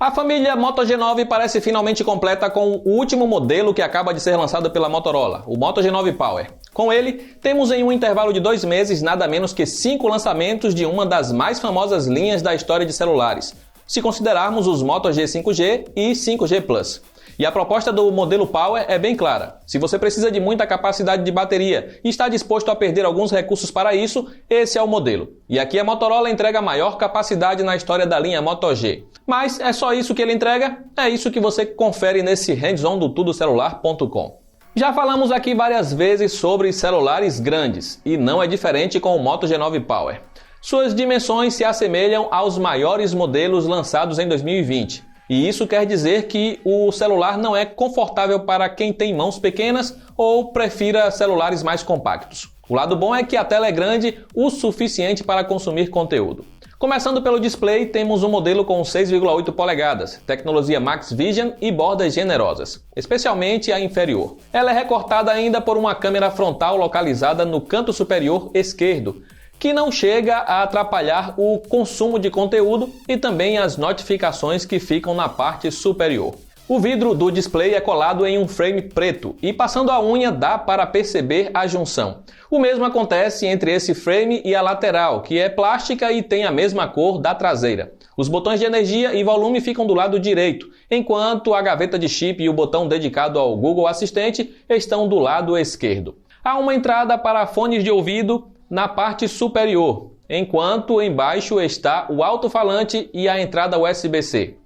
A família Moto G9 parece finalmente completa com o último modelo que acaba de ser lançado pela Motorola, o Moto G9 Power. Com ele, temos em um intervalo de 2 meses nada menos que 5 lançamentos de uma das mais famosas linhas da história de celulares, se considerarmos os Moto G 5G e 5G Plus. E a proposta do modelo Power é bem clara. Se você precisa de muita capacidade de bateria e está disposto a perder alguns recursos para isso, esse é o modelo. E aqui a Motorola entrega a maior capacidade na história da linha Moto G. Mas é só isso que ele entrega? É isso que você confere nesse hands-on do tudocelular.com. Já falamos aqui várias vezes sobre celulares grandes, e não é diferente com o Moto G9 Power. Suas dimensões se assemelham aos maiores modelos lançados em 2020. E isso quer dizer que o celular não é confortável para quem tem mãos pequenas ou prefira celulares mais compactos. O lado bom é que a tela é grande o suficiente para consumir conteúdo. Começando pelo display, temos um modelo com 6,8 polegadas, tecnologia Max Vision e bordas generosas, especialmente a inferior. Ela é recortada ainda por uma câmera frontal localizada no canto superior esquerdo, que não chega a atrapalhar o consumo de conteúdo e também as notificações que ficam na parte superior. O vidro do display é colado em um frame preto e passando a unha dá para perceber a junção. O mesmo acontece entre esse frame e a lateral, que é plástica e tem a mesma cor da traseira. Os botões de energia e volume ficam do lado direito, enquanto a gaveta de chip e o botão dedicado ao Google Assistente estão do lado esquerdo. Há uma entrada para fones de ouvido na parte superior, enquanto embaixo está o alto-falante e a entrada USB-C.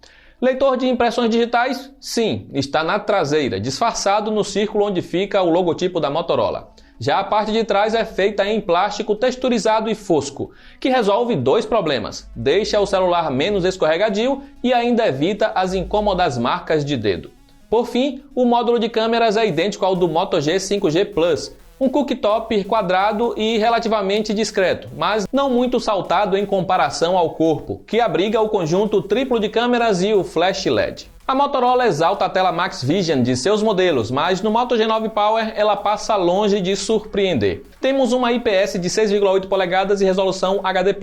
Leitor de impressões digitais? Sim, está na traseira, disfarçado no círculo onde fica o logotipo da Motorola. Já a parte de trás é feita em plástico texturizado e fosco, que resolve 2 problemas. Deixa o celular menos escorregadio e ainda evita as incômodas marcas de dedo. Por fim, o módulo de câmeras é idêntico ao do Moto G 5G Plus, um cooktop quadrado e relativamente discreto, mas não muito saltado em comparação ao corpo, que abriga o conjunto triplo de câmeras e o flash LED. A Motorola exalta a tela Max Vision de seus modelos, mas no Moto G9 Power ela passa longe de surpreender. Temos uma IPS de 6,8 polegadas e resolução HD+,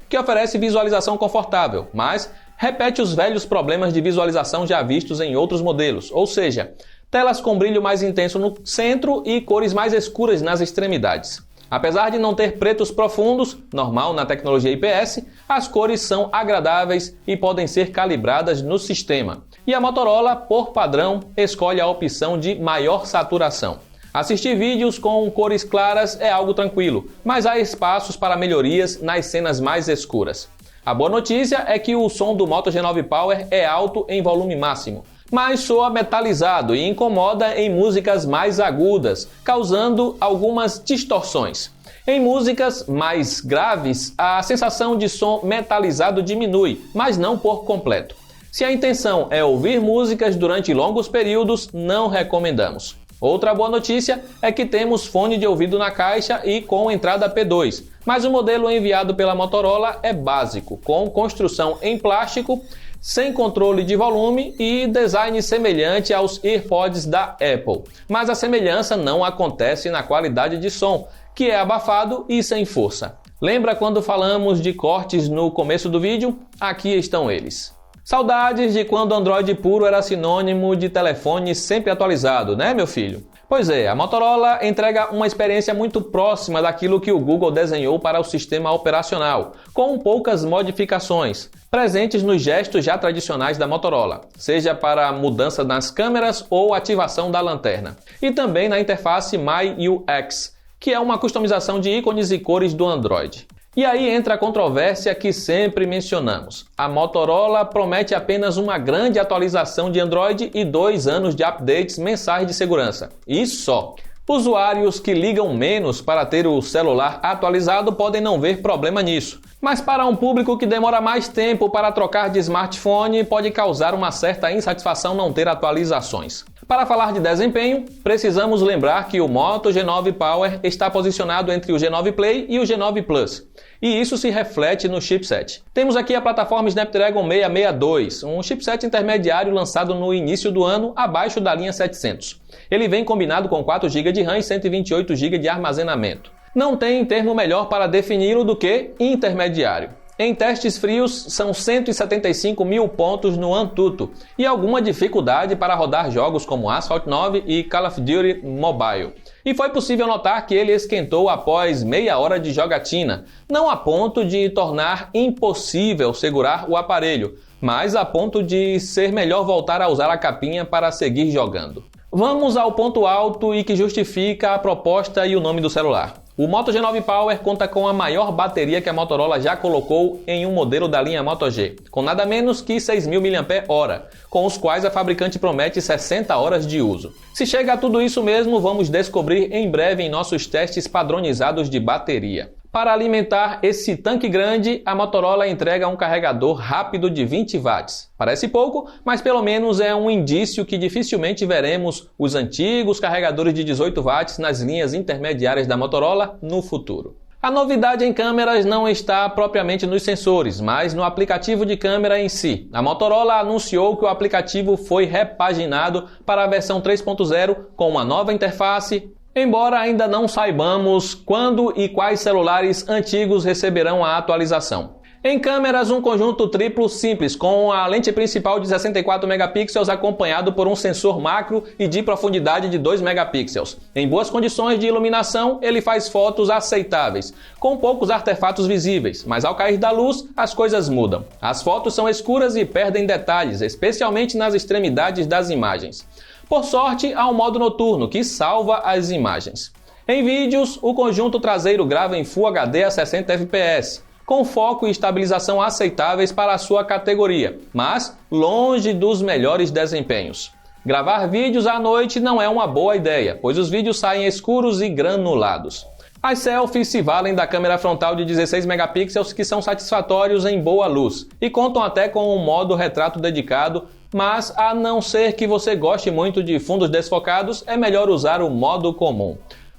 que oferece visualização confortável, mas repete os velhos problemas de visualização já vistos em outros modelos, ou seja, telas com brilho mais intenso no centro e cores mais escuras nas extremidades. Apesar de não ter pretos profundos, normal na tecnologia IPS, as cores são agradáveis e podem ser calibradas no sistema. E a Motorola, por padrão, escolhe a opção de maior saturação. Assistir vídeos com cores claras é algo tranquilo, mas há espaços para melhorias nas cenas mais escuras. A boa notícia é que o som do Moto G9 Power é alto em volume máximo, mas soa metalizado e incomoda em músicas mais agudas, causando algumas distorções. Em músicas mais graves, a sensação de som metalizado diminui, mas não por completo. Se a intenção é ouvir músicas durante longos períodos, não recomendamos. Outra boa notícia é que temos fone de ouvido na caixa e com entrada P2, mas o modelo enviado pela Motorola é básico, com construção em plástico, sem controle de volume e design semelhante aos AirPods da Apple. Mas a semelhança não acontece na qualidade de som, que é abafado e sem força. Lembra quando falamos de cortes no começo do vídeo? Aqui estão eles. Saudades de quando Android puro era sinônimo de telefone sempre atualizado, né, meu filho? Pois é, a Motorola entrega uma experiência muito próxima daquilo que o Google desenhou para o sistema operacional, com poucas modificações, presentes nos gestos já tradicionais da Motorola, seja para a mudança nas câmeras ou ativação da lanterna. E também na interface MyUX, que é uma customização de ícones e cores do Android. E aí entra a controvérsia que sempre mencionamos. A Motorola promete apenas uma grande atualização de Android e 2 anos de updates mensais de segurança. E só. Usuários que ligam menos para ter o celular atualizado podem não ver problema nisso. Mas para um público que demora mais tempo para trocar de smartphone, pode causar uma certa insatisfação não ter atualizações. Para falar de desempenho, precisamos lembrar que o Moto G9 Power está posicionado entre o G9 Play e o G9 Plus. E isso se reflete no chipset. Temos aqui a plataforma Snapdragon 662, um chipset intermediário lançado no início do ano, abaixo da linha 700. Ele vem combinado com 4 GB de RAM e 128 GB de armazenamento. Não tem termo melhor para defini-lo do que intermediário. Em testes frios, são 175 mil pontos no Antutu e alguma dificuldade para rodar jogos como Asphalt 9 e Call of Duty Mobile. E foi possível notar que ele esquentou após meia hora de jogatina, não a ponto de tornar impossível segurar o aparelho, mas a ponto de ser melhor voltar a usar a capinha para seguir jogando. Vamos ao ponto alto e que justifica a proposta e o nome do celular. O Moto G9 Power conta com a maior bateria que a Motorola já colocou em um modelo da linha Moto G, com nada menos que 6.000 mAh, com os quais a fabricante promete 60 horas de uso. Se chega a tudo isso mesmo, vamos descobrir em breve em nossos testes padronizados de bateria. Para alimentar esse tanque grande, a Motorola entrega um carregador rápido de 20 watts. Parece pouco, mas pelo menos é um indício que dificilmente veremos os antigos carregadores de 18 watts nas linhas intermediárias da Motorola no futuro. A novidade em câmeras não está propriamente nos sensores, mas no aplicativo de câmera em si. A Motorola anunciou que o aplicativo foi repaginado para a versão 3.0 com uma nova interface, embora ainda não saibamos quando e quais celulares antigos receberão a atualização. Em câmeras, um conjunto triplo simples, com a lente principal de 64 megapixels acompanhado por um sensor macro e de profundidade de 2 megapixels. Em boas condições de iluminação, ele faz fotos aceitáveis, com poucos artefatos visíveis, mas ao cair da luz, as coisas mudam. As fotos são escuras e perdem detalhes, especialmente nas extremidades das imagens. Por sorte, há um modo noturno que salva as imagens. Em vídeos, o conjunto traseiro grava em Full HD a 60 fps, com foco e estabilização aceitáveis para a sua categoria, mas longe dos melhores desempenhos. Gravar vídeos à noite não é uma boa ideia, pois os vídeos saem escuros e granulados. As selfies se valem da câmera frontal de 16 megapixels que são satisfatórios em boa luz e contam até com um modo retrato dedicado, mas a não ser que você goste muito de fundos desfocados, é melhor usar o modo comum.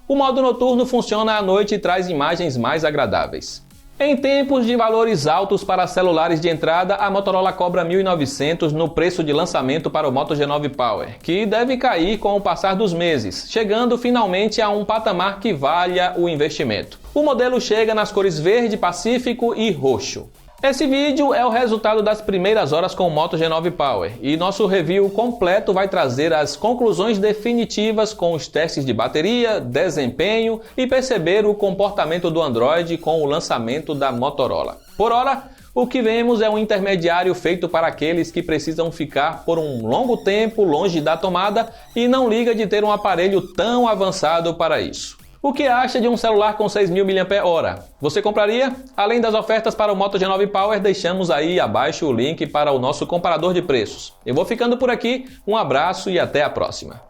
O modo noturno funciona à noite e traz imagens mais agradáveis. Em tempos de valores altos para celulares de entrada, a Motorola cobra R$ 1.900 no preço de lançamento para o Moto G9 Power, que deve cair com o passar dos meses, chegando finalmente a um patamar que valha o investimento. O modelo chega nas cores verde, pacífico e roxo. Esse vídeo é o resultado das primeiras horas com o Moto G9 Power e nosso review completo vai trazer as conclusões definitivas com os testes de bateria, desempenho e perceber o comportamento do Android com o lançamento da Motorola. Por hora, o que vemos é um intermediário feito para aqueles que precisam ficar por um longo tempo longe da tomada e não liga de ter um aparelho tão avançado para isso. O que acha de um celular com 6.000 mAh? Você compraria? Além das ofertas para o Moto G9 Power, deixamos aí abaixo o link para o nosso comparador de preços. Eu vou ficando por aqui, um abraço e até a próxima.